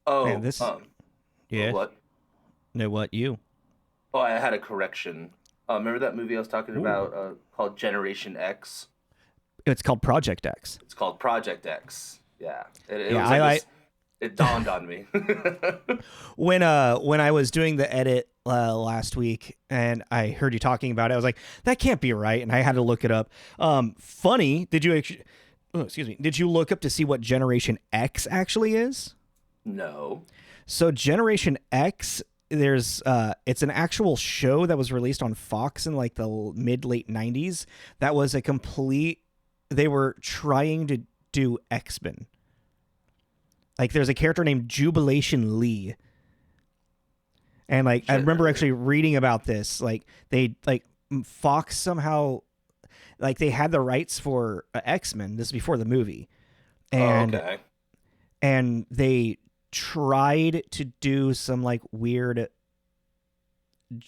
Man, Oh, this yeah. what? Know what you? Oh, I had a correction. Remember that movie I was talking Ooh. about called Generation X? It's called Project X. It's called Project X. Yeah, it Yeah, was I like like this. It dawned on me. when I was doing the edit last week and I heard you talking about it. I was like, that can't be right, and I had to look it up. Funny, did you actually? Oh, excuse me. Did you look up to see what Generation X actually is? No. So Generation X, it's an actual show that was released on Fox in like the mid late '90s. That was a complete. They were trying to do X-Men. Like there's a character named Jubilation Lee, and like I remember Gen- actually reading about this. Like they like Fox somehow like they had the rights for X-Men. This is before the movie, oh, and okay. they tried to do some like weird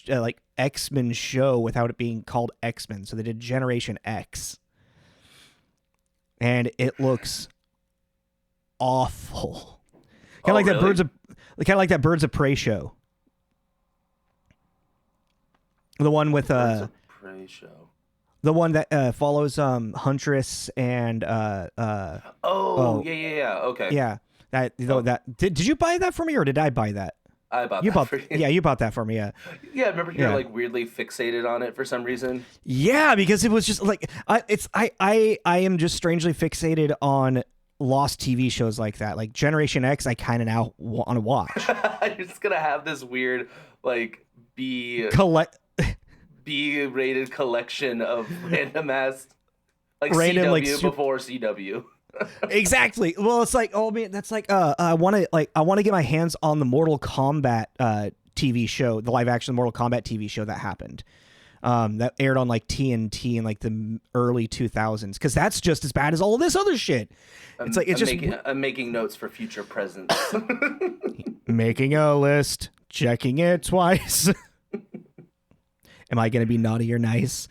like X-Men show without it being called X-Men. So they did Generation X, and it looks awful. Kind of Oh, like that really? Birds of Prey show. The one with Birds of Prey show. the one that follows Huntress and Oh, oh yeah. Okay. yeah, that though Oh, that did you buy that for me or did I buy that? I bought You that bought for you. yeah, you bought that for me. Yeah. Yeah, I remember you're Yeah. like weirdly fixated on it for some reason. Yeah, because it was just like I am just strangely fixated on lost TV shows like that. Like Generation X I kind of now want to watch. You're just gonna have this weird like B Collect B rated collection of random ass like random like CW before CW. exactly. Well, it's like, oh man, that's like I want to get my hands on the Mortal Kombat TV show, the live action Mortal Kombat TV show that happened. That aired on like TNT in like the early 2000s cuz that's just as bad as all of this other shit. It's like it's just I'm making notes for future presents. making a list, checking it twice. Am I going to be naughty or nice?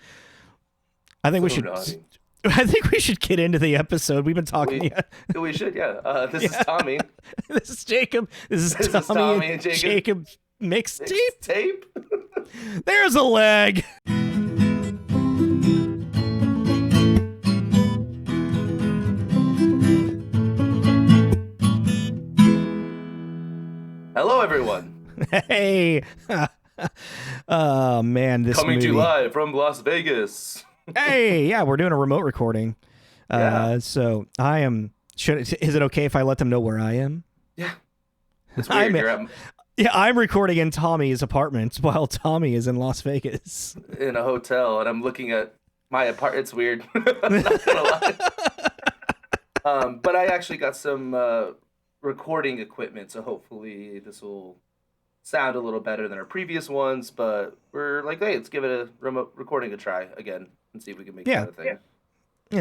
I think we So should naughty. I think we should get into the episode. We've been talking. We Yeah. we should, yeah. This is Yeah. Tommy. This is Jacob. This is This is Tommy Tommy and and Jacob. Jacob mixtape. Tape. There's a leg. Hello, everyone. Hey. Oh man, this Coming to you movie. live from Las Vegas. Hey, yeah, we're doing a remote recording. Yeah, So I am. Is it okay if I let them know where I am? yeah. It's I'm weird. You're at, yeah, I'm recording in Tommy's apartment while Tommy is in Las Vegas. in a hotel, and I'm looking at my apartment. It's weird. I'm not gonna lie. But I actually got some recording equipment, so hopefully this will sound a little better than our previous ones. But we're like, hey, let's give it a remote recording a try again and see if we can make Yeah, that a thing.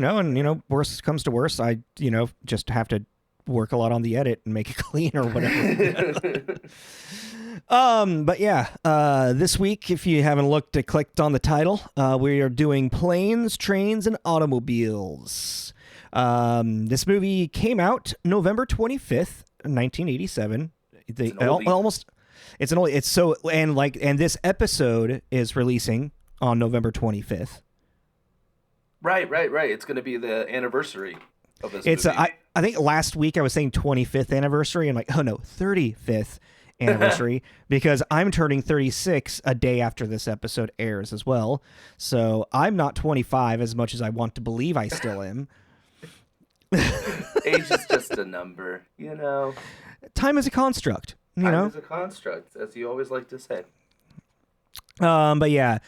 and worst comes to worst, I just have to work a lot on the edit and make it clean or whatever. But yeah, this week, if you haven't clicked on the title, we are doing planes, trains, and automobiles. This movie came out November 25th, 1987. It's They an oldie. almost it's an only it's so and this episode is releasing on November 25th. Right. It's going to be the anniversary of this It's movie. I think last week I was saying 25th anniversary. I'm like, oh no, 35th anniversary because I'm turning 36 a day after this episode airs as well. So I'm not 25 as much as I want to believe I still am. Age is just a number, you know. Time is a construct, Time is a construct, as you always like to say. But yeah,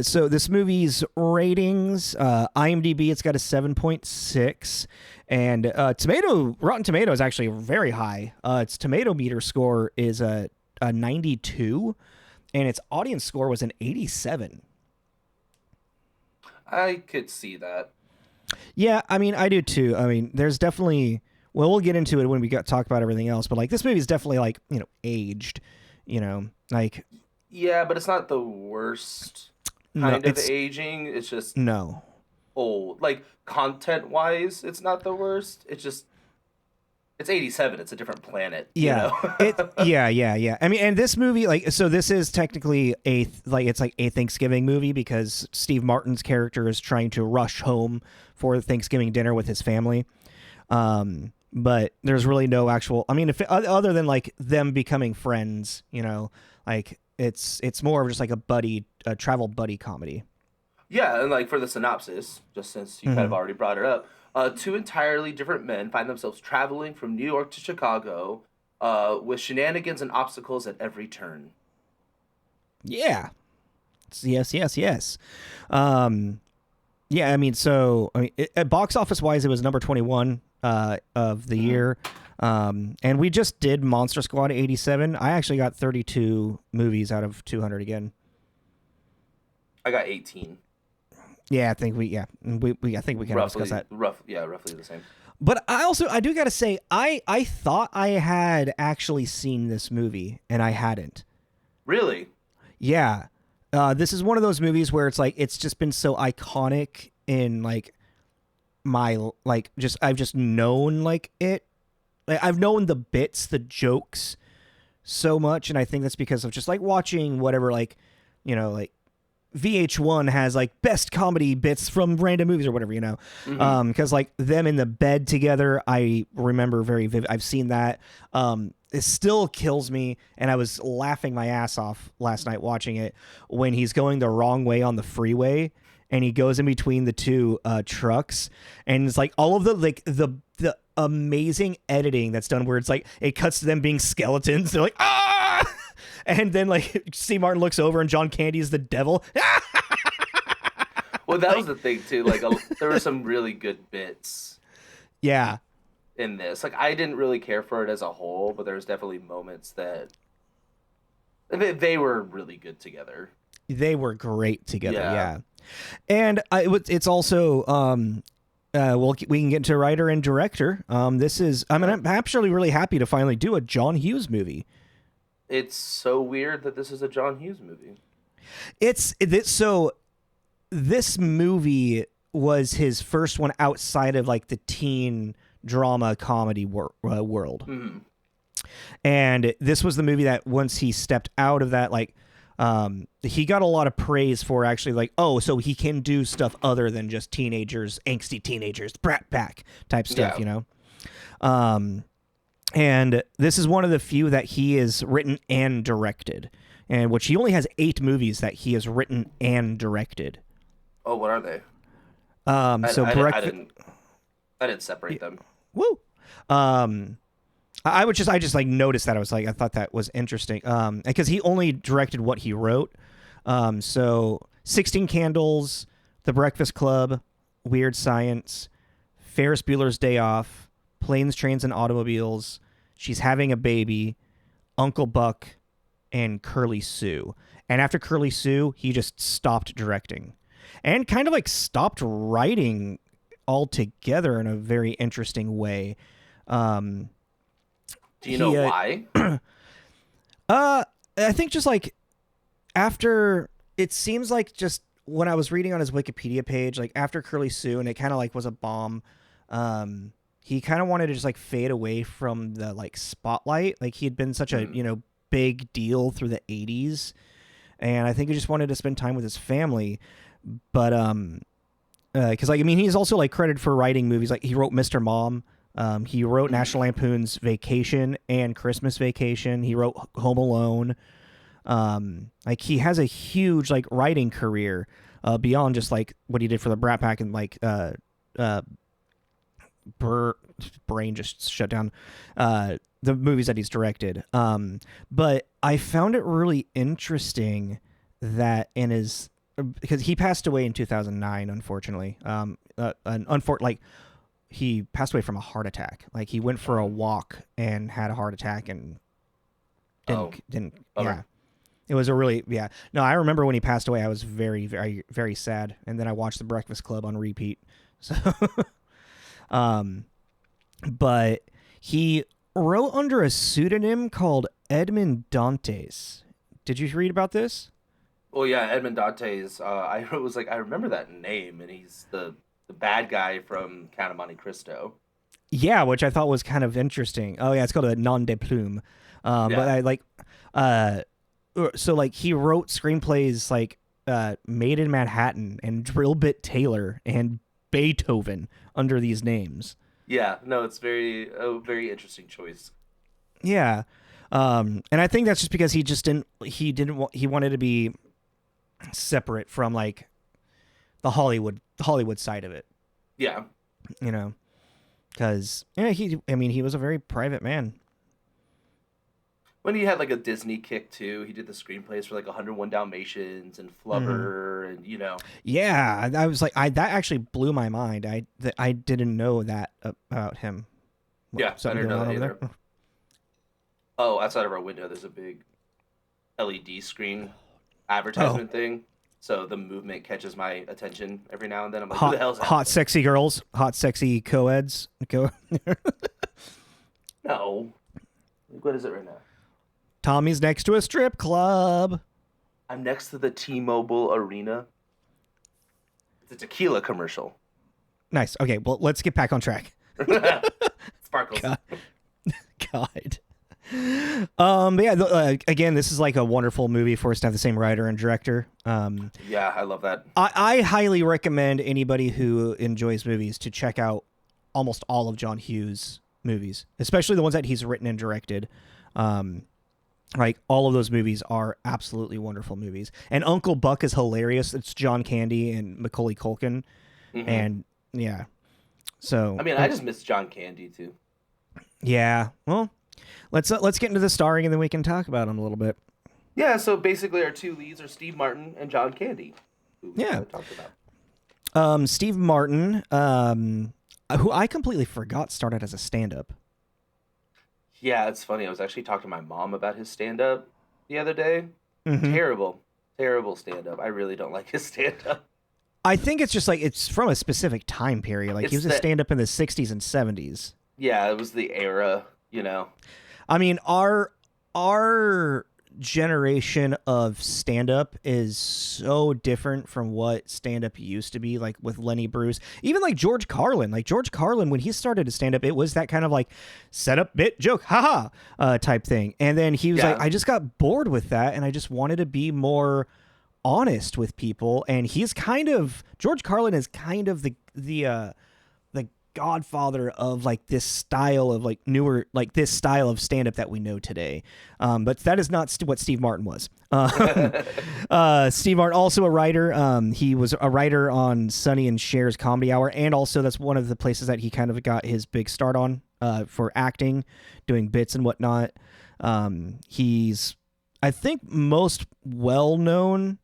so this movie's ratings, IMDb, it's got a 7.6, and Rotten Tomato is actually very high. Its tomato meter score is a 92, and its audience score was an 87. I could see that. Yeah, I mean, I do too. I mean, there's definitely, well, we'll get into it when we talk about everything else, but like this movie is definitely like, aged, like, Yeah, but it's not the worst no, kind of it's, aging. It's just no. old. Like content wise, it's not the worst. It's just It's 87. It's a different planet, you Yeah. know. Yeah. I mean, and this movie, like, so this is technically it's like a Thanksgiving movie because Steve Martin's character is trying to rush home for Thanksgiving dinner with his family. But there's really no actual, I mean, if other than like them becoming friends, like it's more of just like a travel buddy comedy. Yeah, and like for the synopsis, just since you kind of Hmm. already brought it up, two entirely different men find themselves traveling from New York to Chicago, with shenanigans and obstacles at every turn. Yeah. Yes. Um, yeah, I mean, so I mean, box office wise, it was number 21 of the Hmm. year. And we just did Monster Squad 87. I actually got 32 movies out of 200 again. I got 18, Yeah, I think we I think we kind of discussed that. roughly the same. But I do got to say I thought I had actually seen this movie and I hadn't. Really? Yeah. This is one of those movies where it's like it's just been so iconic in like my like just I've just known like it. Like, I've known the bits, the jokes so much, and I think that's because of just like watching whatever like like VH1 has like best comedy bits from random movies or whatever, Hmm. because like them in the bed together, I remember very vivid. I've seen that. It still kills me, and I was laughing my ass off last night watching it when he's going the wrong way on the freeway, and he goes in between the two trucks, and it's like all of the like the amazing editing that's done where it's like it cuts to them being skeletons. They're like ah. And then like C. Martin looks over and John Candy is the devil. Well, that was Like the thing too. Like, there were some really good bits yeah, in this. Like, I didn't really care for it as a whole, but there was definitely moments that they were really good together. they were great together. Yeah. Yeah, and it's also we can get into writer and director. This is I mean Okay. I'm actually really happy to finally do a John Hughes movie. It's so weird that this is a John Hughes movie. So this movie was his first one outside of like the teen drama comedy world. Hmm. And this was the movie that once he stepped out of that, like, he got a lot of praise for actually like, oh, so he can do stuff other than just teenagers, angsty teenagers, brat pack type stuff, Yeah. Um, and this is one of the few that he has written and directed, and which he only has 8 movies that he has written and directed. Oh, what are they? So I breakfast, didn't. I didn't separate them. woo. Um, I just like noticed that I was like I thought that was interesting because he only directed what he wrote. So 16 Candles, The Breakfast Club, Weird Science, Ferris Bueller's Day Off, Planes, Trains, and Automobiles, She's Having a Baby, Uncle Buck, and Curly Sue. And after Curly Sue, he just stopped directing and kind of like stopped writing altogether in a very interesting way. Um, Do you know he why? I think just like after it seems like just when I was reading on his Wikipedia page, like after Curly Sue and it kind of like was a bomb, he kind of wanted to just like fade away from the like spotlight. Like he had been such a, Mm. big deal through the 80s, and I think he just wanted to spend time with his family. But because like I mean he's also like credited for writing movies. Like he wrote Mr. Mom. He wrote Mm. National Lampoon's Vacation and Christmas Vacation. He wrote Home Alone. Like he has a huge like writing career beyond just like what he did for the Brat Pack and like uh, brain just shut down. The movies that he's directed. But I found it really interesting that in his because he passed away in 2009, unfortunately. Like he passed away from a heart attack. Like he went for a walk and had a heart attack and Oh, didn't bummer. yeah. It was a really yeah. No, I remember when he passed away I was very very very sad and then I watched The Breakfast Club on repeat. So um but he wrote under a pseudonym called Edmond Dantes. Did you read about this? Well, yeah, Edmond Dantes. I was like, I remember that name, and he's the bad guy from Count of Monte Cristo. Yeah, which I thought was kind of interesting. Oh yeah, it's called a non de plume. But Yeah. I like, uh, so like he wrote screenplays like Made in Manhattan and Drillbit Taylor and Beethoven under these names. Yeah. No, it's very interesting choice. Yeah, and I think that's just because he wanted to be separate from like the Hollywood side of it. Yeah. You know, because yeah, he was a very private man. When he had like a Disney kick too, he did the screenplays for like 101 Dalmatians and Hmm. Flubber, and Yeah, I was like, that actually blew my mind. I didn't know that about him. What, yeah, I something didn't going know on that over either. there? Oh, outside of our window, there's a big LED screen Oh, advertisement thing. So the movement catches my attention every now and then. I'm like, who the hot, hell's hot, happening? sexy girls, hot, sexy co-eds. No. What is it right now? Tommy's next to a strip club. I'm next to the T-Mobile Arena. It's a tequila commercial. Nice. Okay, well, let's get back on track. Sparkles. God. God. But yeah, again, this is like a wonderful movie for us to have the same writer and director. Yeah, I love that. I highly recommend anybody who enjoys movies to check out almost all of John Hughes' movies, especially the ones that he's written and directed. Um, like all of those movies are absolutely wonderful movies. And Uncle Buck is hilarious. It's John Candy and Macaulay Culkin, Hmm. and yeah. So I mean, I just miss John Candy too. yeah. Well, let's get into the starring and then we can talk about him a little bit. Yeah, so basically our two leads are Steve Martin and John Candy, who Yeah. I talked about. Steve Martin, who I completely forgot started as a stand-up. Yeah, it's funny. I was actually talking to my mom about his stand-up the other day. Hmm. Terrible, terrible stand-up. I really don't like his stand-up. I think it's just like it's from a specific time period. Like he It's was a that, stand-up in the '60s and '70s. yeah, it was the era. I mean, our generation of stand-up is so different from what stand-up used to be. Like with Lenny Bruce, even like George Carlin. Like George Carlin, when he started to stand-up, it was that kind of like setup bit joke, haha, type thing. And then he was like, Yeah, I just got bored with that, and I just wanted to be more honest with people. And he's kind of George Carlin is kind of the godfather of like this style of like newer like this style of stand up that we know today. But that is not what Steve Martin was. Steve Martin, also a writer. He was a writer on Sonny and Cher's Comedy Hour, and also that's one of the places that he kind of got his big start on for acting, doing bits and whatnot. He's, I think, most well known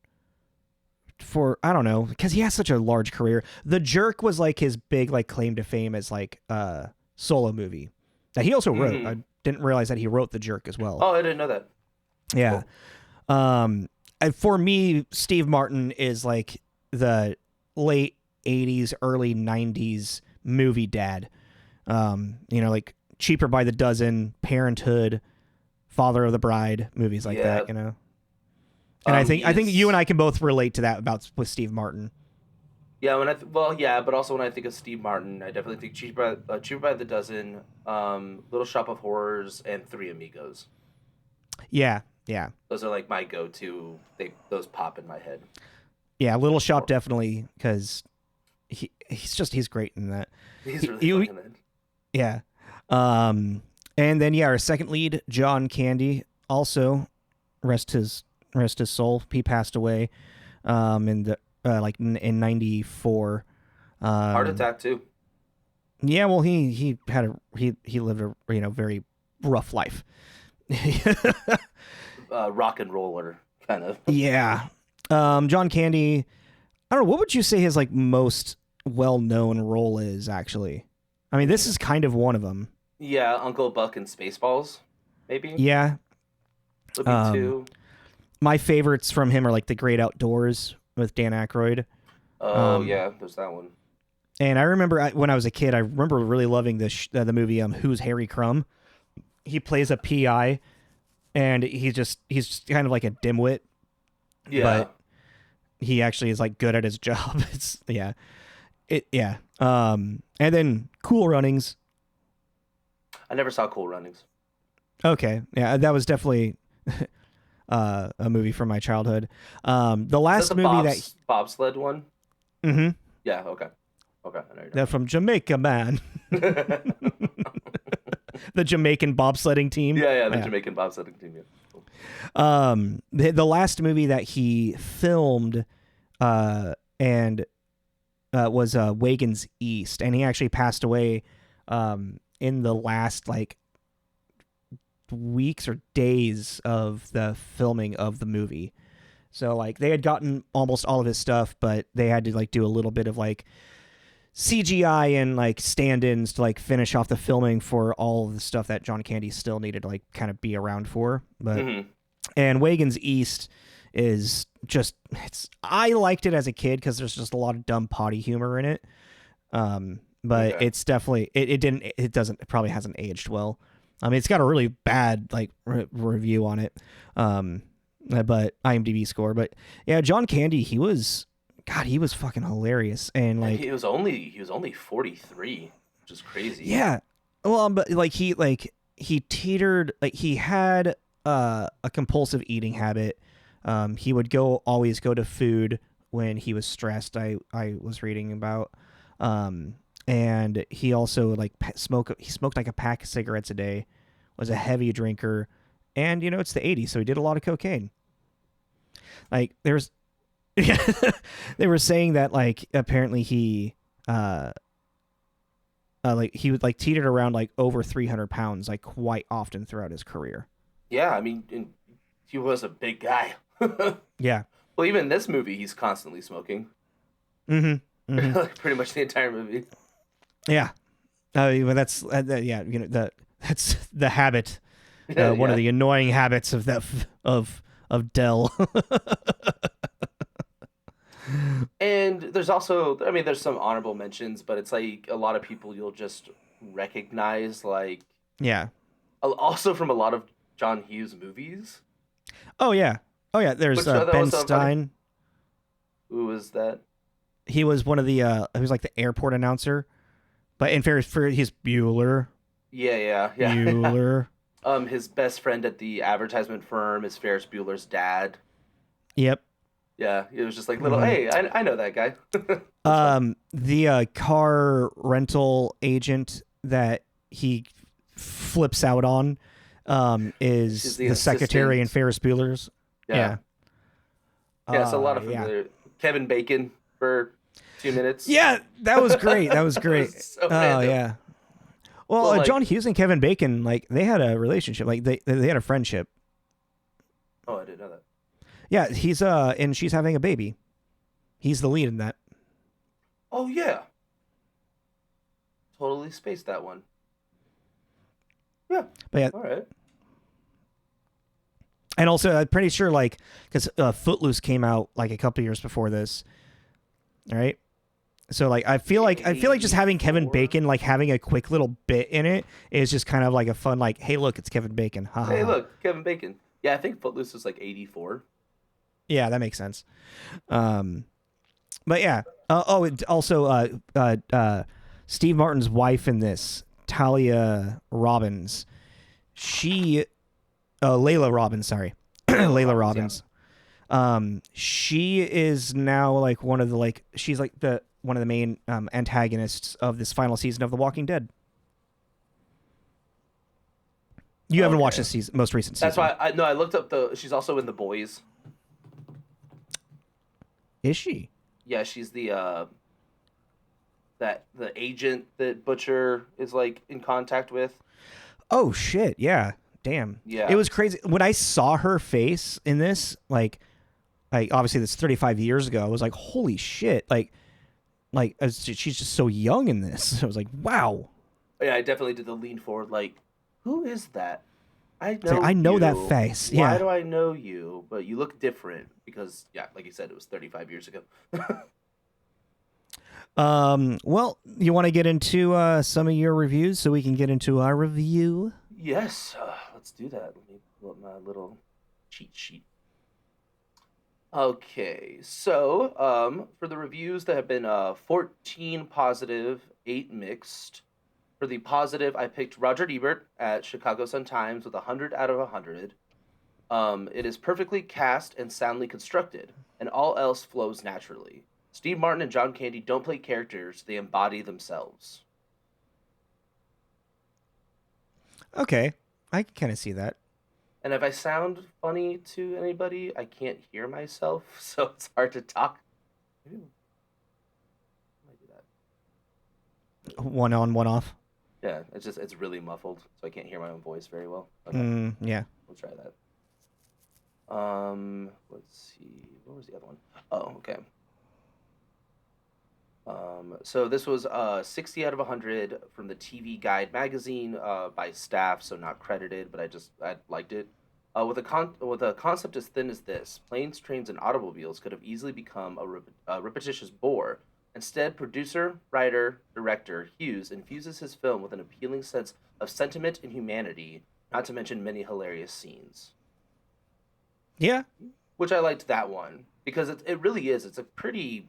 for, I don't know, because he has such a large career. The Jerk was like his big like claim to fame as like solo movie that he also wrote. hmm. I didn't realize that he wrote The Jerk as well. Oh, I didn't know that. Yeah. Cool. And for me, Steve Martin is like the late '80s, early '90s movie dad. Like Cheaper by the Dozen, Parenthood, Father of the Bride, movies like Yeah. that. And He I think you and is. I can both relate to that about with Steve Martin. Yeah, well, yeah, but also when I think of Steve Martin, I definitely think Cheaper by the Dozen, Little Shop of Horrors, and Three Amigos. Yeah, yeah, Those are like my go-to. Those pop in my head. yeah. Little Shop Or- definitely because he's great in that. He's really He, funny in that. yeah. And then yeah, our second lead, John Candy, also rest his soul. He passed away, in the in '94. Heart Um, Attack too. yeah, well, he lived a very rough life. Rock and roller kind of. Yeah. John Candy, I don't know, what would you say his like most well-known role is actually? I mean, this is kind of one of them. Yeah, Uncle Buck and Spaceballs, maybe Yeah. would be Um, two. my favorites from him are like The Great Outdoors with Dan Aykroyd. Oh Um, yeah, there's that one. and I remember when I was a kid, I remember really loving the movie Who's Harry Crumb. He plays a PI, and he's just kind of like a dimwit, Yeah, but he actually is like good at his job. It's yeah. And then Cool Runnings. I never saw Cool Runnings. Okay, yeah, that was definitely a movie from my childhood. The Is that the last movie that bobsled one? mhm, Yeah. Okay. Okay. I know they're from Jamaica, man. you're talking about. The Jamaican bobsledding team. Yeah, yeah, the Yeah. Jamaican bobsledding team. Yeah. Cool. The last movie that he filmed, and was Wagon's East, and he actually passed away, in the last like weeks or days of the filming of the movie. So like they had gotten almost all of his stuff, but they had to like do a little bit of like CGI and like stand-ins to like finish off the filming for all of the stuff that John Candy still needed to like kind of be around for. But Mm-hmm. and Wagon's East is just I liked it as a kid because there's just a lot of dumb potty humor in it. But Okay. it's definitely it probably hasn't aged well. I mean, it's got a really bad like review on it, but IMDb score. But yeah, John Candy, he was fucking hilarious, and And like he was only 43, which is crazy. yeah, well, but he teetered, like he had a compulsive eating habit. He would always go to food when he was stressed. I was reading about. And he also like he smoked like a pack of cigarettes a day, was a heavy drinker, and it's the 80s, so he did a lot of cocaine. Like there's they were saying that like apparently he like he would like teetered around like over 300 pounds like quite often throughout his career. Yeah, I mean, he was a big guy. Yeah. Well, even in this movie, he's constantly smoking. Mm-hmm. Mm-hmm. Like pretty much the entire movie. Yeah. But that's yeah, that's the habit. Yeah, One of yeah. the annoying habits of that of Dell. And there's also, I mean, there's some honorable mentions, but it's like a lot of people you'll just recognize, like Yeah. also from a lot of John Hughes movies. Oh yeah. Oh yeah. There's Which that Ben was so funny. Stein. Who was that? He was one of the he was like the airport announcer. But in fairness, for he's Bueller. Yeah, yeah, yeah. Bueller. His best friend at the advertisement firm is Ferris Bueller's dad. Yep. Yeah, it was just like little. Mm-hmm. Hey, I know that guy. That's fun. The car rental agent that he flips out on, She's is the the secretary in assistant. Ferris Bueller's. Yeah, Yeah. yeah. So a lot of Yeah. familiar. Kevin Bacon for 2 minutes. Yeah, that was great. That was That great. was so Oh random. yeah. Well, Well, like, John Hughes and Kevin Bacon, like they had a relationship. Like they had a friendship. oh, I didn't know that. Yeah, he's and she's having a baby. He's the lead in that. Oh yeah, totally spaced that one. Yeah. But yeah, All right. and also I'm pretty sure like because Footloose came out like a couple years before this, right? So like I feel like just having Kevin 84. Bacon like having a quick little bit in it is just kind of like a fun like, hey look, it's Kevin Bacon. Ha ha. Hey, Ha. look, Kevin Bacon. Yeah, I think Footloose was like 84. Yeah, that makes sense. But yeah. Also Steve Martin's wife in this, Talia Robbins. She Layla Robbins, sorry. Layla Robbins, Robbins. She is now like one of the like she's like the one of the main antagonists of this final season of The Walking Dead. You haven't watched Okay. this season, most recent season. That's why I no. I looked up the. She's also in The Boys. Is she? Yeah, she's the the agent that Butcher is like in contact with. Oh shit! Yeah, damn. Yeah. It was crazy when I saw her face in this. Like obviously that's 35 years ago. I was like, holy shit! She's just so young in this. I was like, wow. Yeah, I definitely did the lean forward. Like, who is that? I It's like, know. I know that you. face. Why Yeah. do I know you? But you look different because, yeah, like you said, it was 35 years ago. Well, you want to get into some of your reviews so we can get into our review? Yes, let's do that. Let me pull up my little cheat sheet. Okay, so for the reviews that have been 14 positive, 8 mixed, For the positive, I picked Roger Ebert at Chicago Sun-Times with 100 out of 100. It is perfectly cast and soundly constructed, and all else flows naturally. Steve Martin and John Candy don't play characters, they embody themselves. Okay, I can kind of see that. And if I sound funny to anybody, I can't hear myself, so it's hard to talk. Maybe I might do that. One on, one off. Yeah, it's really muffled, so I can't hear my own voice very well. Okay, Yeah. we'll try that. Let's see. What was the other one? Oh, okay. So this was 60 out of 100 from the TV Guide magazine by staff, so not credited, but I liked it. With a concept as thin as this, planes, trains, and automobiles could have easily become a repetitious bore. Instead, producer, writer, director Hughes infuses his film with an appealing sense of sentiment and humanity, not to mention many hilarious scenes. Yeah. Which I liked that one because it really is. It's a pretty.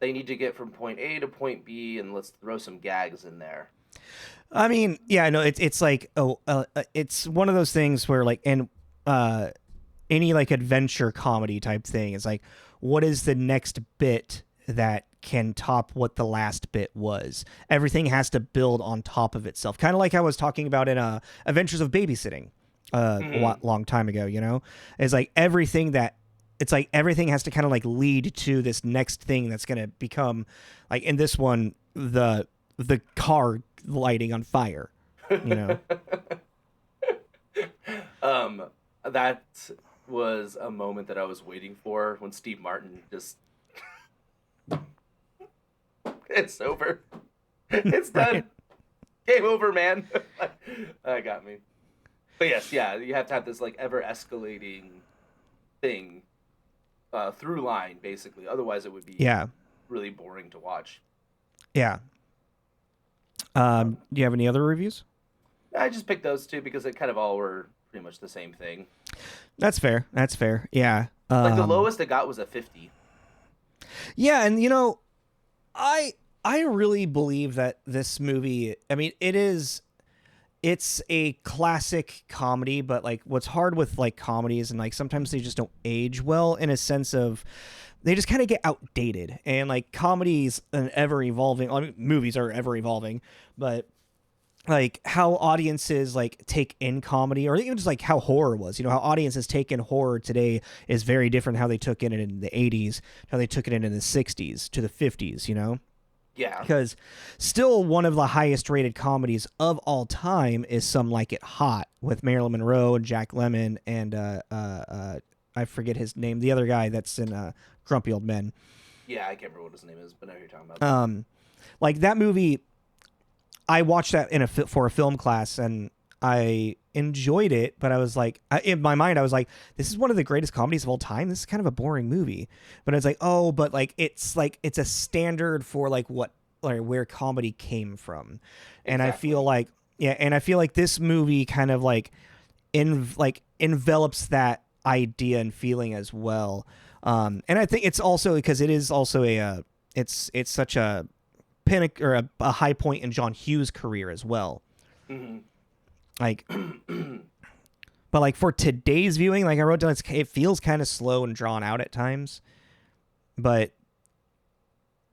They need to get from point A to point B, and let's throw some gags in there. I mean, yeah, no, it's like it's one of those things where like any like adventure comedy type thing is like, what is the next bit that can top what the last bit was? Everything has to build on top of itself, kind of like I was talking about in Adventures of Babysitting long time ago. You know, it's like everything has to kind of like lead to this next thing that's gonna become like in this one the car lighting on fire, you know. That was a moment that I was waiting for when Steve Martin just it's over. It's done. Right. Game over, man. That got me. But yes, yeah, you have to have this like ever escalating thing through line basically. Otherwise it would be really boring to watch. Yeah. Do you have any other reviews? I just picked those two because they kind of all were pretty much the same thing. That's fair. Yeah. Like the lowest it got was a 50. Yeah, and you know, I really believe that this movie, I mean, it's a classic comedy, but like what's hard with like comedies and like sometimes they just don't age well in a sense of they just kind of get outdated, and like comedies and ever evolving. I mean, movies are ever evolving, but like how audiences like take in comedy, or even just like how horror was. You know, how audiences take in horror today is very different how they took it in the 80s, how they took it in the 60s to the 50s. You know. Yeah. Because still one of the highest rated comedies of all time is Some Like It Hot with Marilyn Monroe and Jack Lemmon and I forget his name, the other guy that's in Grumpy Old Men. Yeah, I can't remember what his name is, but now you're talking about. Like that movie, I watched that for a film class and I enjoyed it, but I was like, in my mind, I was like, this is one of the greatest comedies of all time. This is kind of a boring movie, but it's like, oh, but like it's a standard for like what, like where comedy came from, and Exactly. I feel like, yeah, and I feel like this movie kind of like envelops that idea and feeling as well, and I think it's also because it is also it's such a pinnacle or a high point in John Hughes' career as well. Mm-hmm. Like, but like for today's viewing, like I wrote down, it feels kind of slow and drawn out at times, but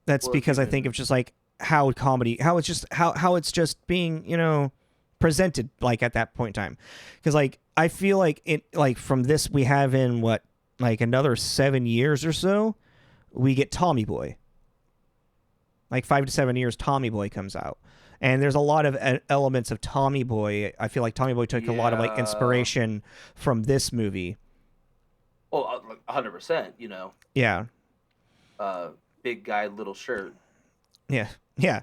that's because I think of just like how it's just being, you know, presented like at that point in time. Because like I feel like it, like from this we have in what, like another 7 years or so, we get Tommy Boy. Like 5 to 7 years, Tommy Boy comes out. And there's a lot of elements of Tommy Boy. I feel like Tommy Boy took a lot of like inspiration from this movie. Well, 100%, you know. Yeah. Big guy, little shirt. Yeah. Yeah.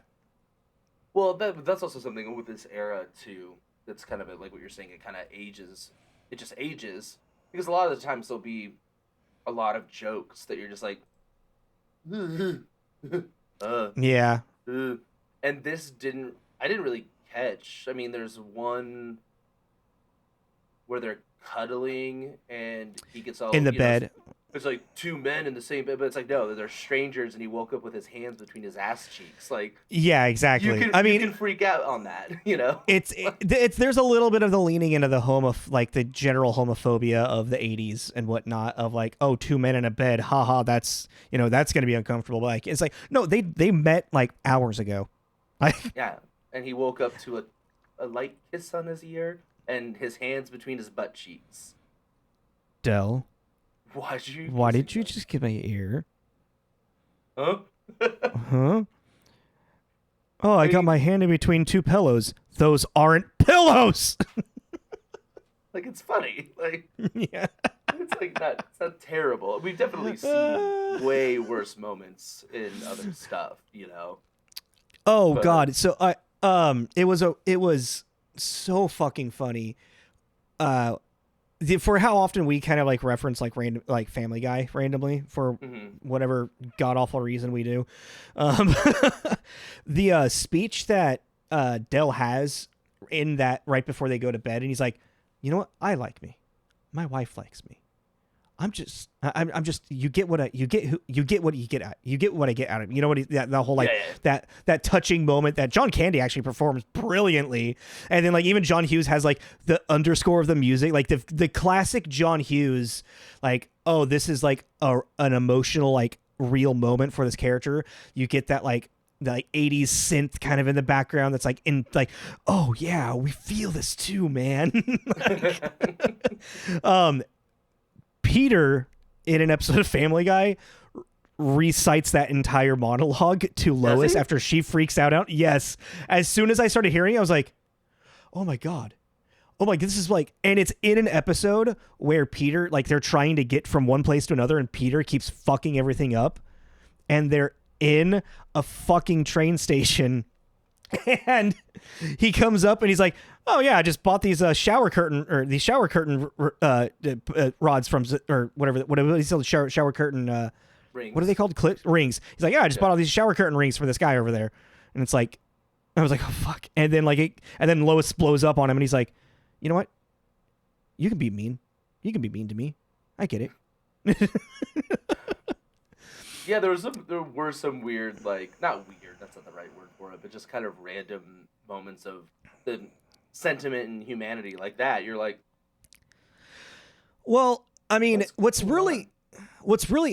Well, that's also something with this era too. That's kind of like what you're saying. It kind of ages. It just ages because a lot of the times there'll be a lot of jokes that you're just like, Yeah. and this I didn't really catch. I mean, there's one where they're cuddling and he gets all in the bed. there's like two men in the same bed, but it's like no, they're strangers, and he woke up with his hands between his ass cheeks. Like Yeah, exactly. I you mean, can freak out on that, you know. it's there's a little bit of the leaning into the like the general homophobia of the 80s and whatnot of like, oh, two men in a bed, haha, that's that's gonna be uncomfortable. But like it's like no, they met like hours ago. Like Yeah, and he woke up to a light kiss on his ear and his hands between his butt cheeks. Dell, why did you just get my ear? Huh? Huh? Oh, I got my hand in between two pillows. Those aren't pillows. Like it's funny. Like Yeah. it's like not it's not terrible. We've definitely seen way worse moments in other stuff, you know. Oh But God. So it was so fucking funny. For how often we kind of like reference like random like Family Guy randomly for whatever god awful reason we do. Um, the speech that Dell has in that right before they go to bed, and he's like, you know what? I like me. My wife likes me. I'm just you get what I you get what you get at you get what I get out of it. You know what that whole like that touching moment that John Candy actually performs brilliantly, and then like even John Hughes has like the underscore of the music, like the classic John Hughes, like, oh, this is like an emotional like real moment for this character. You get that like the like 80s synth kind of in the background that's like in like, oh yeah, we feel this too, man. Like, Peter in an episode of Family Guy recites that entire monologue to Lois after she freaks out. Yes. As soon as I started hearing it, I was like, oh my God. Oh my, this is like, and it's in an episode where Peter, like they're trying to get from one place to another and Peter keeps fucking everything up. And they're in a fucking train station. And he comes up and he's like, oh yeah, I just bought these shower curtain rods from or whatever he sells shower curtain rings. What are they called? Rings. He's like, yeah, I just bought all these shower curtain rings for this guy over there. And it's like, I was like, oh fuck. And then and then Lois blows up on him and he's like, you know what? You can be mean. You can be mean to me. I get it. Yeah, there were some weird, like, not weird, that's not the right word for it, but just kind of random moments of the sentiment and humanity like that. You're like, well, I mean, what's really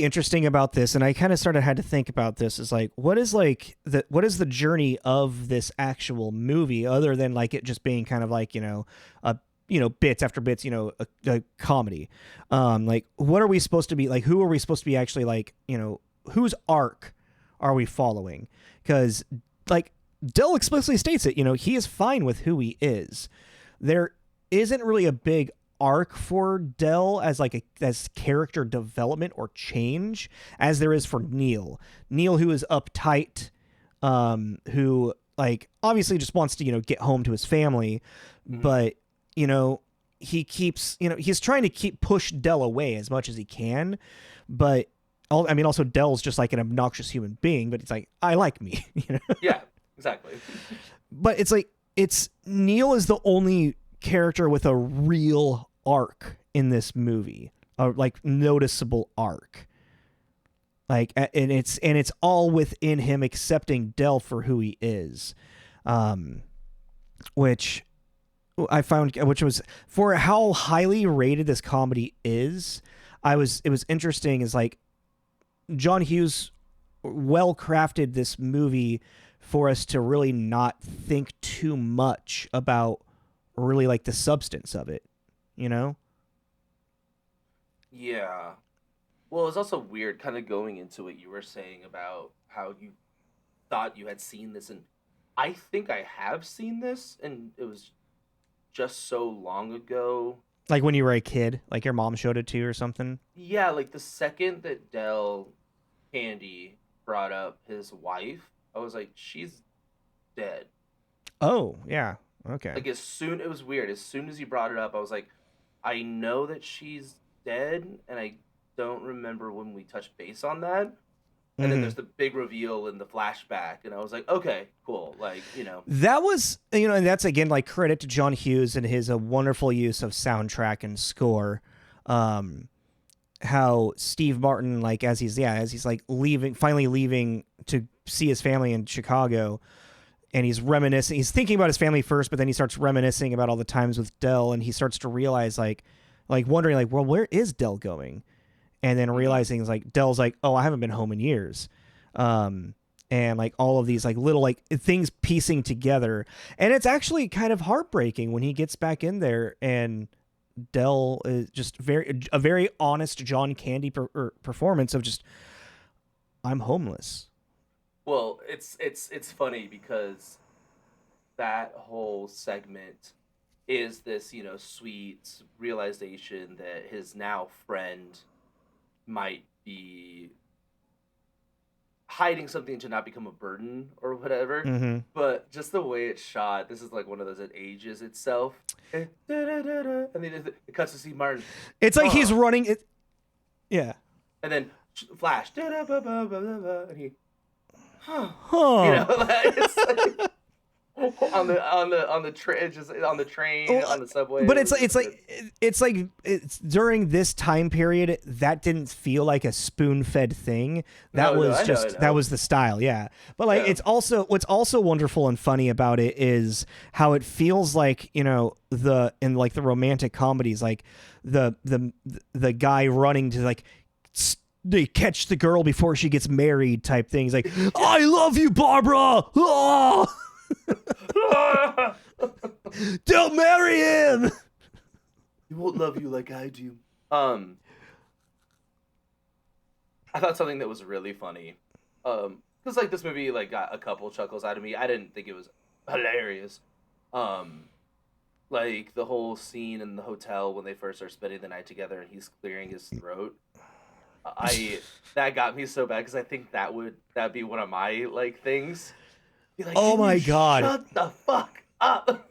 interesting about this, and I kind of had to think about this, is like, what is the journey of this actual movie other than like it just being kind of like, bits after bits, a comedy. Like, what are we supposed to be like? Who are we supposed to be actually like, whose arc are we following? Because like Dell explicitly states it, he is fine with who he is. There isn't really a big arc for Dell as as character development or change as there is for Neil. Neil, who is uptight, who like obviously just wants to, get home to his family, but he keeps, he's trying to push Dell away as much as he can, but also Dell's just like an obnoxious human being, but it's like, I like me, Yeah, exactly. But it's like, Neil is the only character with a real arc in this movie, a like noticeable arc. Like, and it's all within him accepting Dell for who he is. Which I found, which was for how highly rated this comedy is. It was interesting is like, John Hughes well crafted this movie for us to really not think too much about really like the substance of it, Yeah. Well, it was also weird kind of going into what you were saying about how you thought you had seen this, and I think I have seen this, and it was just so long ago. Like when you were a kid, like your mom showed it to you or something. Yeah, like the second that Del Candy brought up his wife, I was like, she's dead. Oh, yeah. Okay. Like it was weird. As soon as he brought it up, I was like, I know that she's dead, and I don't remember when we touched base on that. And then there's the big reveal in the flashback, and I was like, okay, cool. Like, That was, and that's again like credit to John Hughes and his wonderful use of soundtrack and score. how Steve Martin, like as he's like finally leaving to see his family in Chicago, and he's reminiscing. He's thinking about his family first, but then he starts reminiscing about all the times with Dell, and he starts to realize like wondering like, well, where is Dell going? And then realizing like Dell's like, oh, I haven't been home in years. And like all of these like little like things piecing together, and it's actually kind of heartbreaking when he gets back in there and Dell is just a very honest John Candy performance of just, I'm homeless. Well, it's funny because that whole segment is this, sweet realization that his now friend might be hiding something to not become a burden or whatever. Mm-hmm. But just the way it's shot, this is like one of those that ages itself. And then it cuts to Steve Martin. It's like he's running it. Yeah. And then flash. And he, huh. It's like, on the train, just on the train, on the subway. But it's like during this time period that didn't feel like a spoon-fed thing. That that was the style, yeah. But like it's also what's also wonderful and funny about it is how it feels like, in like the romantic comedies, like the guy running to like they catch the girl before she gets married type things, like I love you, Barbara. Oh! Don't marry him. He won't love you like I do. I thought something that was really funny. Because like this movie like got a couple chuckles out of me. I didn't think it was hilarious. Like the whole scene in the hotel when they first are spending the night together and he's clearing his throat. That got me so bad because I think that'd be one of my like things. Like, oh my god! Shut the fuck up.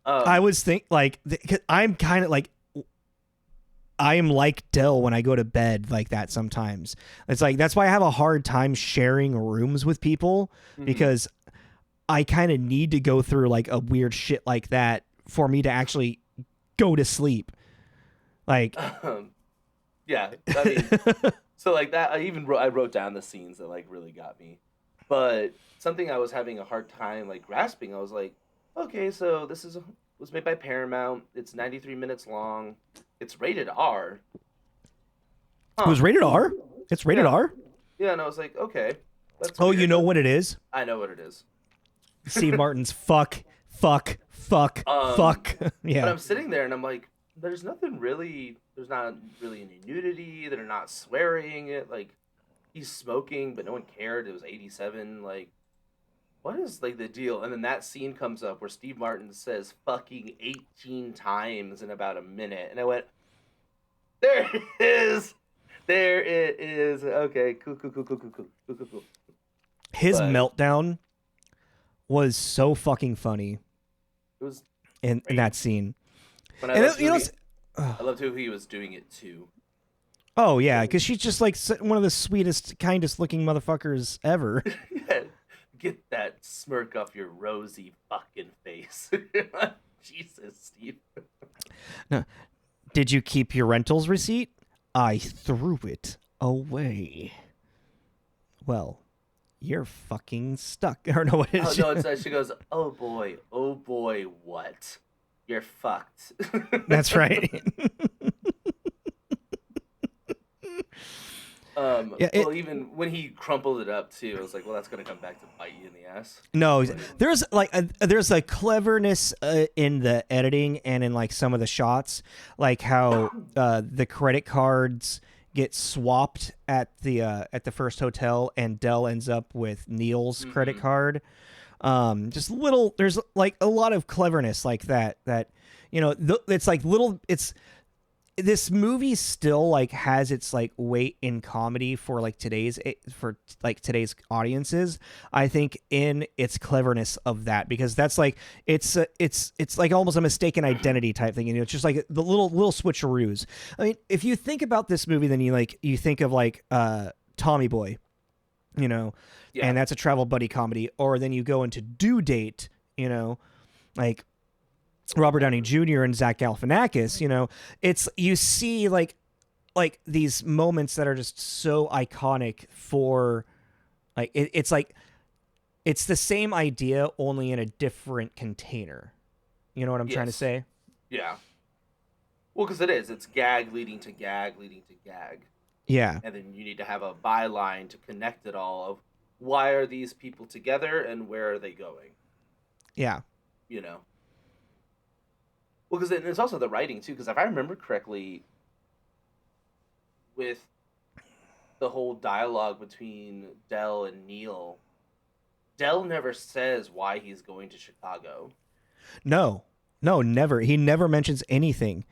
I was I'm kind of like, I am like Dell when I go to bed like that sometimes. It's like that's why I have a hard time sharing rooms with people because I kind of need to go through like a weird shit like that for me to actually go to sleep. Like, yeah, I mean, so like that. I wrote down the scenes that like really got me. But something I was having a hard time like grasping, I was like, okay, so this was made by Paramount. It's 93 minutes long. It's rated R. It was rated R? It's rated R? Yeah, and I was like, okay. That's weird. You know what it is? I know what it is. Steve Martin's fuck. Yeah. But I'm sitting there and I'm like, there's not really any nudity. They're not swearing it. Like, he's smoking, but no one cared. It was 87. Like, what is like the deal? And then that scene comes up where Steve Martin says "fucking" 18 times in about a minute, and I went, "There it is, there it is." Okay, cool. His meltdown was so fucking funny. It was in that scene. I loved who he was doing it to. Oh, yeah, because she's just, like, one of the sweetest, kindest-looking motherfuckers ever. Get that smirk off your rosy fucking face. Jesus, Steve. No. Did you keep your rentals receipt? I threw it away. Well, you're fucking stuck. Or no, what is she goes, oh boy, what? You're fucked. That's right. Even when he crumpled it up too, I was like, well, that's gonna come back to bite you in the ass. No, there's a cleverness in the editing and in like some of the shots, like how the credit cards get swapped at the first hotel, and Dell ends up with Neil's credit card. There's like a lot of cleverness like that. It's like little. This movie still like has its like weight in comedy for today's audiences. I think in its cleverness of that, because that's like it's like almost a mistaken identity type thing. It's just like the little switcheroos. I mean, if you think about this movie, then you think of like Tommy Boy, and that's a travel buddy comedy. Or then you go into Due Date, like Robert Downey Jr. and Zach Galifianakis, it's you see like these moments that are just so iconic for like it's like it's the same idea only in a different container. You know what I'm trying to Yes. say? Yeah. Well, because it is. It's gag leading to gag leading to gag. Yeah. And then you need to have a byline to connect it all of why are these people together and where are they going? Yeah. You know? Well, because it's also the writing, too. Because if I remember correctly, with the whole dialogue between Dell and Neil, Dell never says why he's going to Chicago. No. No, never. He never mentions anything.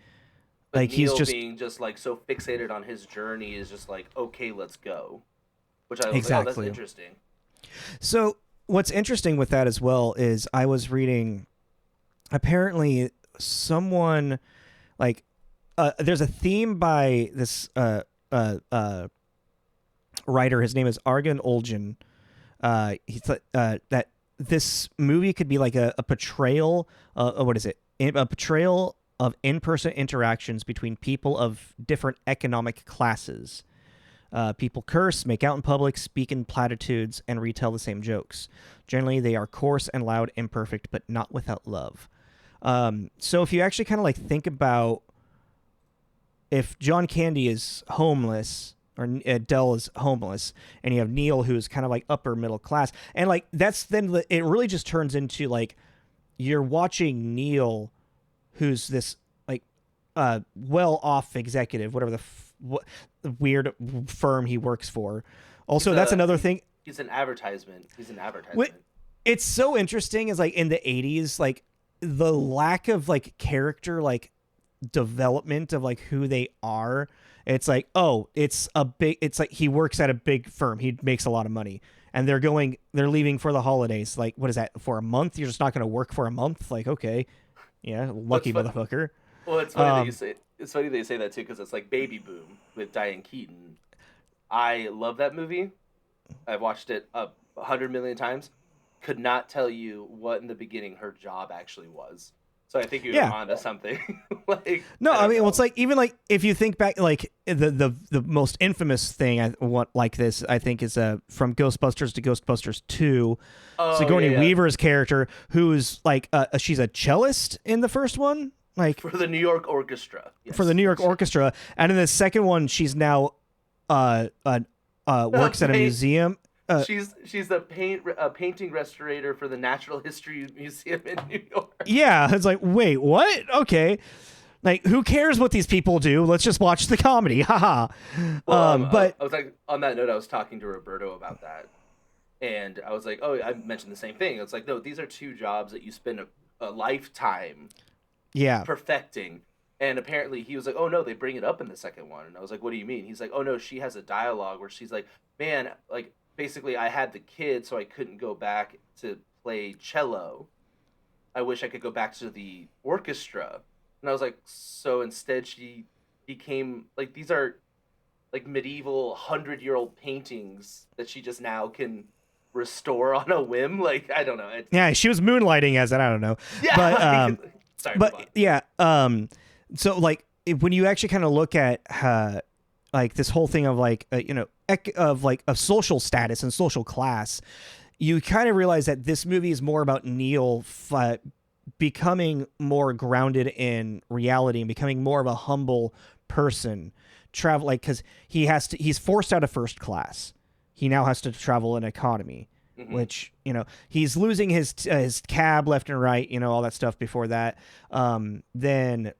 But Like he's Neil just being just like so fixated on his journey is just like, okay, let's go. Which I was like, oh, that's exactly. interesting. So what's interesting with that as well is I was reading apparently someone like there's a theme by this writer. His name is Argun Oljan. He thought that this movie could be like a portrayal. What is it? A portrayal of in-person interactions between people of different economic classes. People curse, make out in public, speak in platitudes, and retell the same jokes. Generally, they are coarse and loud, imperfect, but not without love. So if you actually kind of like think about if John Candy is homeless or Dell is homeless, and you have Neil who's kind of like upper middle class, and like that's then it really just turns into like you're watching Neil, who's this like well off executive, whatever what weird firm he works for. Also, that's another thing. He's an advertisement. It's so interesting is like in the 80s, like the lack of like character, like development of like who they are. It's like, oh, it's like he works at a big firm. He makes a lot of money and they're leaving for the holidays. Like, what is that for a month? You're just not going to work for a month. Like, okay. Yeah. Lucky motherfucker. Well, it's funny that you say, it's funny that you say that too. Cause it's like Baby Boom with Diane Keaton. I love that movie. I've watched it 100 million times. Could not tell you what in the beginning her job actually was. So I think you're onto something. Like no, I mean, well, it's like even like if you think back, like the most infamous thing like this, I think is from Ghostbusters to Ghostbusters 2. Sigourney Weaver's character, who's like she's a cellist in the first one, like for the New York Orchestra. Yes. For the New York Orchestra, and in the second one, she's now works at a museum. She's the painting restorator for the Natural History Museum in New York. Yeah, it's like, wait, what? Okay, like who cares what these people do? Let's just watch the comedy, haha. But I was like, on that note, I was talking to Roberto about that, and I was like, oh, I mentioned the same thing. It's like, no, these are two jobs that you spend a lifetime, perfecting. And apparently he was like, oh no, they bring it up in the second one, and I was like, what do you mean? He's like, oh no, she has a dialogue where she's like, man, like. Basically, I had the kid, so I couldn't go back to play cello. I wish I could go back to the orchestra. And I was like, so instead she became, like, these are, like, medieval 100-year-old paintings that she just now can restore on a whim. Like, I don't know. Yeah, she was moonlighting as it, I don't know. Yeah. But, sorry. But, yeah, so, like, when you actually kind of look at like this whole thing of like of social status and social class, you kind of realize that this movie is more about Neil becoming more grounded in reality and becoming more of a humble person. Because he's forced out of first class. He now has to travel in economy, which he's losing his cab left and right, all that stuff. Before that, then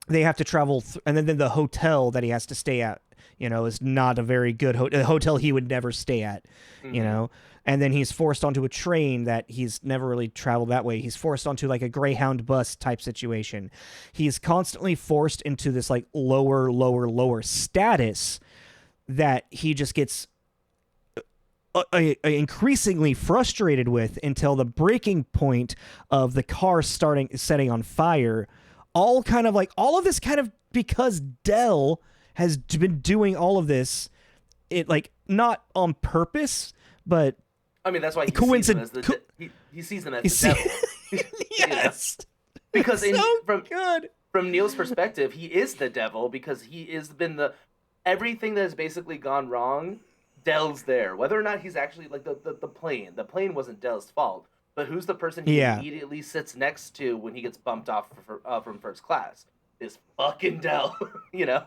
they have to travel, and then the hotel that he has to stay at, is not a very good hotel he would never stay at, and then he's forced onto a train that he's never really traveled that way. He's forced onto like a Greyhound bus type situation. He's constantly forced into this like lower status that he just gets increasingly frustrated with until the breaking point of the car setting on fire. All of this kind of because Dell has been doing all of this, it like not on purpose, but I mean that's why he sees them as the devil. Yes. because so good. from Neil's perspective, he is the devil because he has been the everything that has basically gone wrong. Dell's there, whether or not he's actually like the plane. The plane wasn't Dell's fault, but who's the person he Yeah. immediately sits next to when he gets bumped off from first class? Is fucking Dell, you know.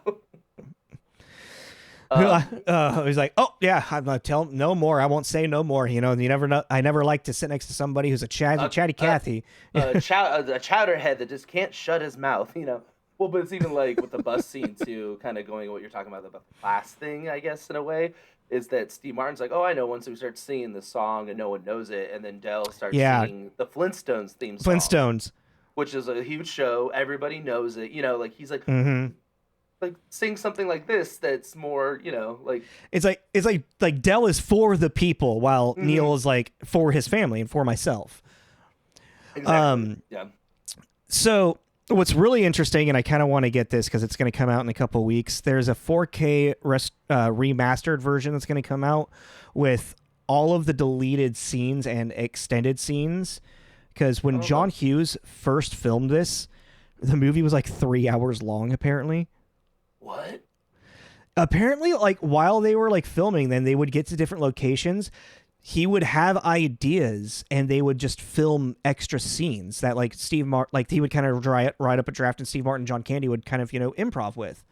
He's like, oh yeah, I'm not telling no more. I won't say no more. You know, you never know. I never like to sit next to somebody who's a chatty Cathy. A chowderhead that just can't shut his mouth. You know. Well, but it's even like with the bus scene too, kind of going what you're talking about the class thing, I guess, in a way, is that Steve Martin's like, oh, I know once we start singing the song and no one knows it, and then Dell starts singing the Flintstones theme song. Flintstones. Which is a huge show. Everybody knows it. You know, like he's like, like sing something like this that's more, you know, like it's like Dell is for the people while Neil is like for his family and for myself. Exactly. Yeah. So what's really interesting, and I kind of want to get this because it's going to come out in a couple of weeks. There's a 4K remastered version that's going to come out with all of the deleted scenes and extended scenes. Because when John Hughes first filmed this, the movie was like 3 hours long, apparently. What? Apparently, like, while they were, like, filming, then they would get to different locations. He would have ideas, and they would just film extra scenes that, like, Steve Martin, like, he would kind of write up a draft, and Steve Martin and John Candy would kind of, you know, improv with.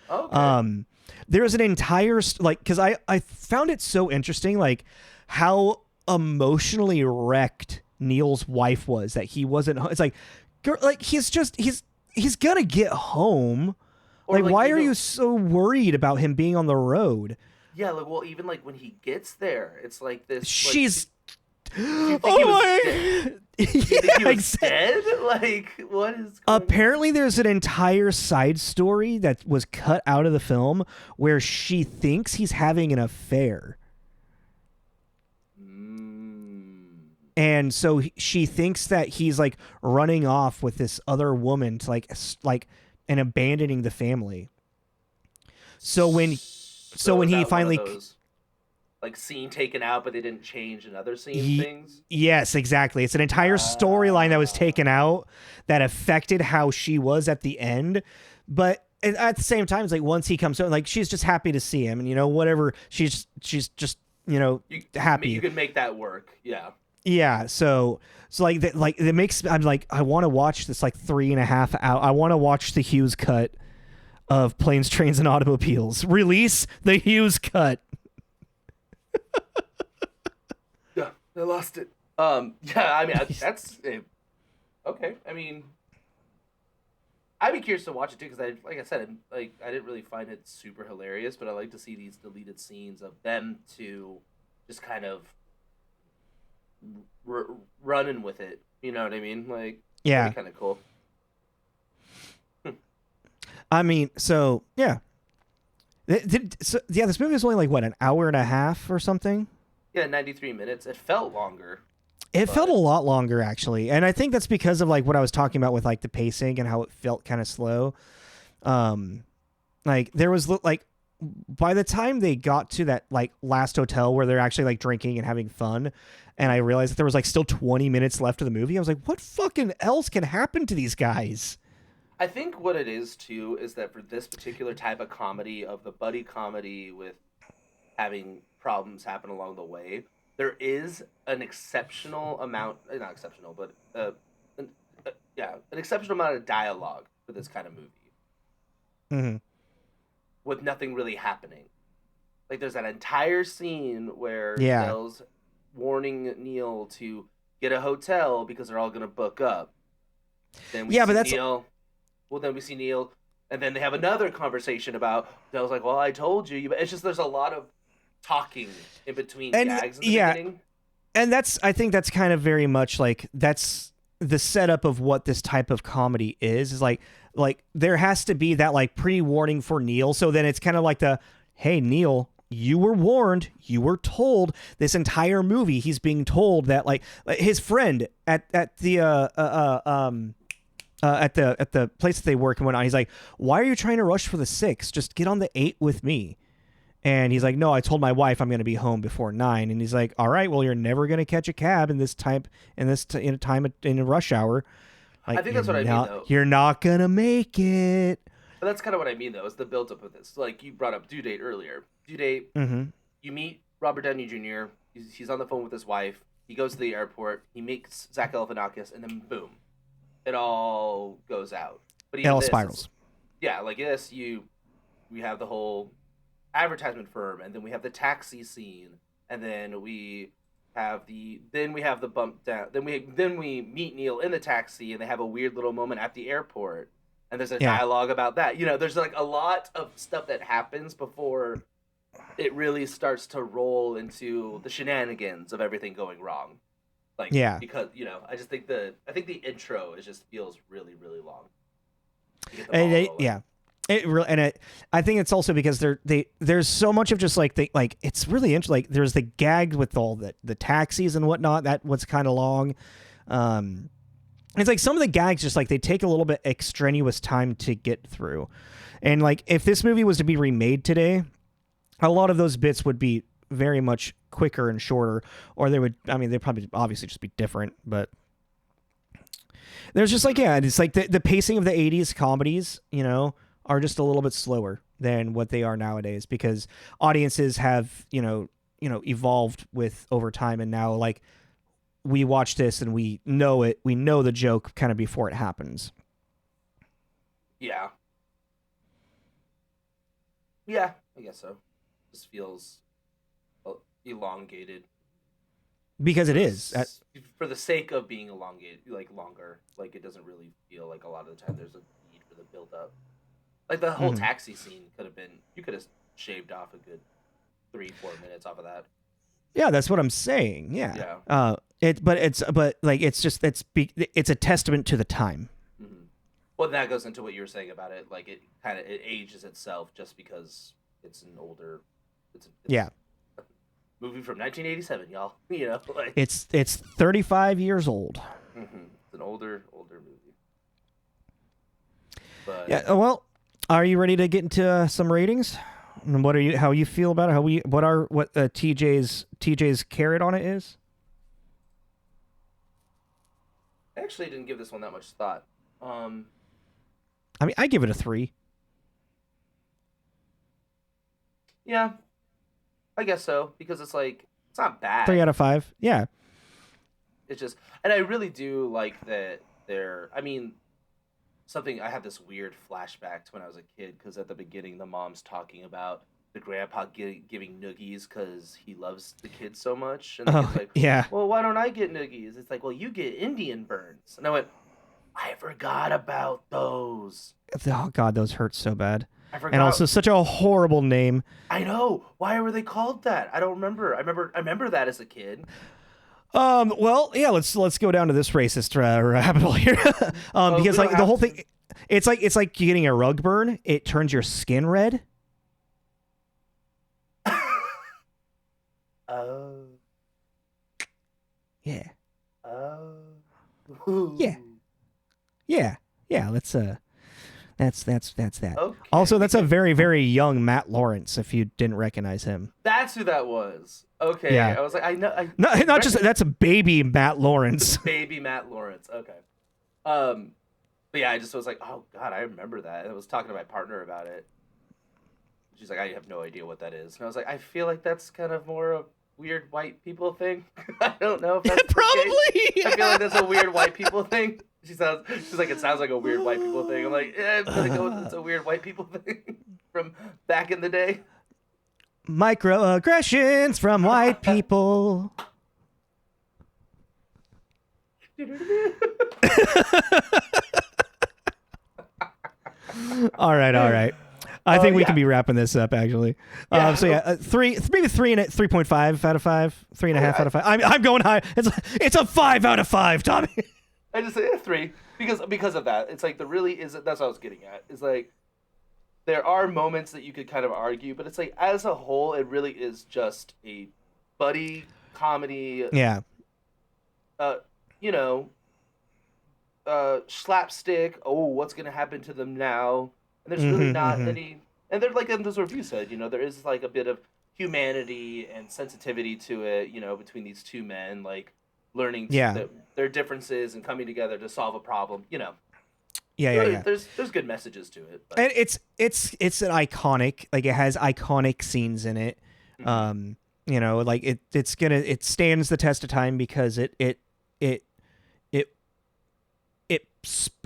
Okay. There's an entire, like, because I found it so interesting, like, how emotionally wrecked Neil's wife was that he wasn't. It's like he's gonna get home. Like why are you so worried about him being on the road? Yeah, like well, even like when he gets there, it's like this. She's. Like, oh my! He was dead? Like what is? Apparently, there's an entire side story that was cut out of the film where she thinks he's having an affair. And so she thinks that he's like running off with this other woman to like and abandoning the family. So when he finally like scene taken out, but they didn't change another scene things. Yes, exactly. It's an entire storyline that was taken out that affected how she was at the end. But at the same time, it's like once he comes home, like she's just happy to see him, and you know whatever she's just you know happy. You can make that work. Yeah. Yeah, so like that, like it makes I'm like I want to watch this like 3.5 hour. I want to watch the Hughes cut of Planes, Trains, and Automobiles. Release the Hughes cut. Yeah, I lost it. Yeah, I mean that's okay. I mean, I'd be curious to watch it too because like I said, I didn't really find it super hilarious, but I like to see these deleted scenes of them to just kind of. Running with it, you know what I mean? Like, yeah, kind of cool. I mean, so yeah, this movie is only like what, an hour and a half or something. Yeah, 93 minutes. It felt longer. It felt a lot longer actually, and I think that's because of like what I was talking about with like the pacing and how it felt kind of slow. Like there was like. By the time they got to that like last hotel where they're actually like drinking and having fun, and I realized that there was like still 20 minutes left of the movie, I was like, what fucking else can happen to these guys? I think what it is too is that for this particular type of comedy, of the buddy comedy with having problems happen along the way, there is an exceptional amount, not exceptional, but an exceptional amount of dialogue for this kind of movie. Mm-hmm. With nothing really happening. Like there's that entire scene where Dell's warning Neil to get a hotel because they're all gonna book up. Then we see Neil. Well, then we see Neil, and then they have another conversation about Dell's like, "Well, I told you." But it's just there's a lot of talking in between gags in the beginning. And I think that's kind of very much like that's the setup of what this type of comedy is like there has to be that like pre-warning for Neil. So then it's kind of like hey, Neil, you were warned, you were told. This entire movie, he's being told that like his friend at the place that they work and whatnot, he's like, why are you trying to rush for the 6? Just get on the 8 with me. And he's like, no, I told my wife I'm going to be home before 9. And he's like, all right, well, you're never going to catch a cab in a rush hour. I Like think that's what I mean, though. you're not gonna make it. But that's kind of what I mean, though, is the build-up of this. Like, you brought up Due Date earlier. Due Date, Mm-hmm. you meet Robert Downey Jr., he's on the phone with his wife, he goes to the airport, he meets Zach Galifianakis, and then boom, it all goes out. But It even all this, spirals. yeah, like this, we have the whole advertisement firm, and then we have the taxi scene, and then we have the bump down. Then we meet Neil in the taxi, and they have a weird little moment at the airport, and there's a Yeah. dialogue about that. There's like a lot of stuff that happens before it really starts to roll into the shenanigans of everything going wrong. Like, Yeah. because I think the intro just feels really, really long. To get the And ball rolling. yeah. I think it's also because there's so much of just like it's really interesting. Like there's the gag with all the taxis and whatnot. That was kind of long. It's like some of the gags just like they take a little bit extraneous time to get through, and like if this movie was to be remade today, a lot of those bits would be very much quicker and shorter, or they'd probably obviously just be different, but. There's just like, yeah, it's like the pacing of the 80s comedies, are just a little bit slower than what they are nowadays because audiences have, evolved with over time. And now like we watch this and we know the joke kind of before it happens. Yeah. Yeah, I guess so. This feels elongated. Because it is. For the sake of being elongated, like longer. Like it doesn't really feel like a lot of the time there's a need for the build up. Like the whole taxi scene you could have shaved off a good 3-4 minutes off of that. Yeah, that's what I'm saying. Yeah. Yeah. It's a testament to the time. Mm-hmm. Well, that goes into what you were saying about it. Like it ages itself just because it's an older. It's yeah. Movie from 1987, y'all. Like It's 35 years old. mm-hmm. It's an older movie. But Yeah. Well, are you ready to get into some ratings? And how you feel about it? What TJ's carrot on it is? I actually didn't give this one that much thought. I mean, I give it a 3. Yeah, I guess so because it's like it's not bad. 3 out of 5. Yeah. It's just, and I really do like that I had this weird flashback to when I was a kid because at the beginning the mom's talking about the grandpa giving noogies because he loves the kids so much, and the kid's like, yeah. well, why don't I get noogies? It's like, well, you get Indian burns, and I went, I forgot about those. Oh God, those hurt so bad. I forgot. And also such a horrible name. I know. Why were they called that? I don't remember. I remember that as a kid. Well, yeah. Let's go down to this racist rabbit hole here. Because like the whole thing, it's like getting a rug burn. It turns your skin red. Oh. Yeah. Oh. Yeah. Yeah. Yeah. Let's That's that. Okay. Also, that's a very, very young Matt Lawrence. If you didn't recognize him, That's who that was. Okay. Yeah. I was like, I know. not just that's a baby Matt Lawrence. Baby Matt Lawrence. Okay. But yeah, I just was like, oh God, I remember that. And I was talking to my partner about it. She's like, I have no idea what that is. And I was like, I feel like that's kind of more a weird white people thing. I don't know if that's Probably. I feel like that's a weird white people thing. She's like, it sounds like a weird white people thing. I'm like, yeah, I'm gonna go with it's a weird white people thing from back in the day. Microaggressions from white people. All right. I think we can be wrapping this up actually. Yeah. So yeah, maybe 3.5 out of 5, 3.5 out of 5. I'm going high. It's a 5 out of 5, Tommy. I just say 3 because of that. It's like that's what I was getting at. Is like there are moments that you could kind of argue, but it's like as a whole, it really is just a buddy comedy. Yeah. Slapstick. Oh, what's gonna happen to them now? And there's really not any. And they're like, as the review said, there is like a bit of humanity and sensitivity to it, between these two men. Like, learning Yeah. their differences and coming together to solve a problem. Yeah. There's good messages to it. But. And it's an iconic, like it has iconic scenes in it. Mm-hmm. Like it stands the test of time because it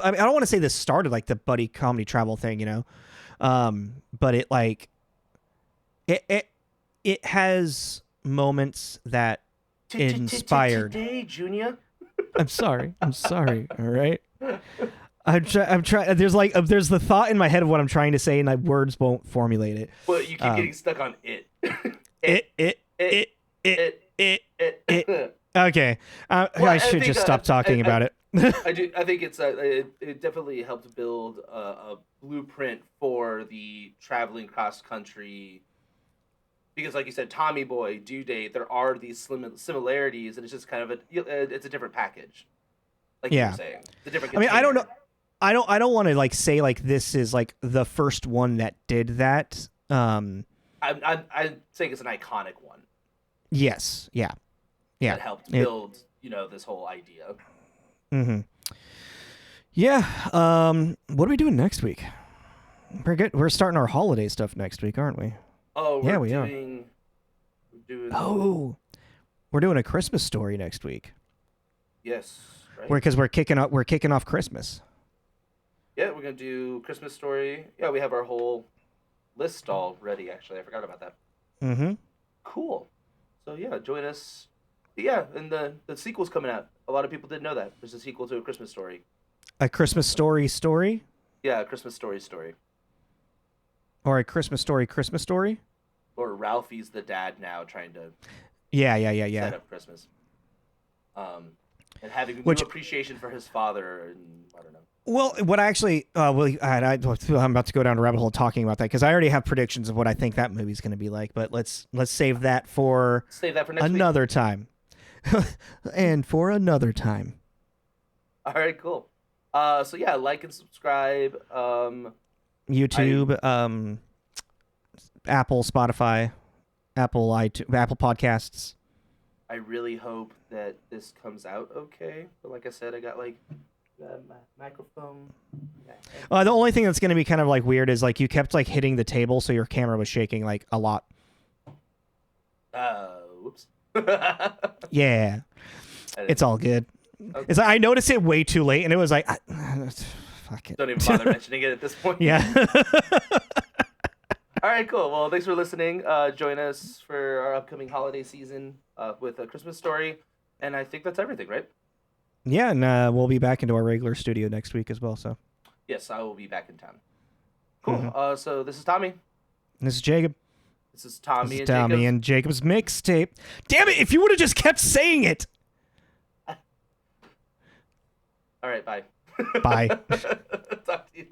I mean, I don't want to say this started like the buddy comedy travel thing, but it has moments that inspired. Today, Junior. I'm sorry. All right. I'm trying. There's the thought in my head of what I'm trying to say, and my words won't formulate it. But you keep getting stuck on it. It. Okay. I should just stop talking about it. I do. I think it definitely helped build a blueprint for the traveling cross country. Because, like you said, Tommy Boy, Due Date, there are these similarities, and it's just kind of it's a different package. Like you were saying, the different. I mean, I don't know. I don't want to like say like this is like the first one that did that. I'm saying it's an iconic one. Yes. Yeah. That helped build, this whole idea. Mm-hmm. Yeah. What are we doing next week? We're starting our holiday stuff next week, aren't we? Oh, we are. We're doing a Christmas story next week. Yes. Right. Because we're kicking off Christmas. Yeah, we're gonna do Christmas story. Yeah, we have our whole list all ready. Actually, I forgot about that. Mm-hmm. Cool. So yeah, join us. Yeah, and the sequel's coming out. A lot of people didn't know that. There's a sequel to A Christmas Story. A Christmas story? Yeah, A Christmas Story. Or A Christmas Story? Or Ralphie's the dad now trying to Yeah. set up Christmas. And having a new appreciation for his father, and I don't know. Well, what I actually, I'm about to go down a rabbit hole talking about that because I already have predictions of what I think that movie's going to be like. But let's save that for next another time, and for another time. All right, cool. So yeah, like and subscribe. YouTube, Apple, Spotify, Apple Podcasts. I really hope that this comes out okay. But like I said, I got my microphone. The only thing that's going to be kind of like weird is like you kept like hitting the table, so your camera was shaking like a lot. Whoops. Yeah, it's all good. Okay. It's like, I noticed it way too late, and it was like, fuck it. Don't even bother mentioning it at this point. Yeah. All right, cool. Well, thanks for listening. Join us for our upcoming holiday season with A Christmas Story, and I think that's everything, right? Yeah, and we'll be back into our regular studio next week as well. So. Yes, I will be back in town. Cool. Mm-hmm. So this is Tommy. This is Jacob. This is Tommy and Jacob's mixtape. Damn it! If you would have just kept saying it. All right. Bye. Bye. Talk to you later.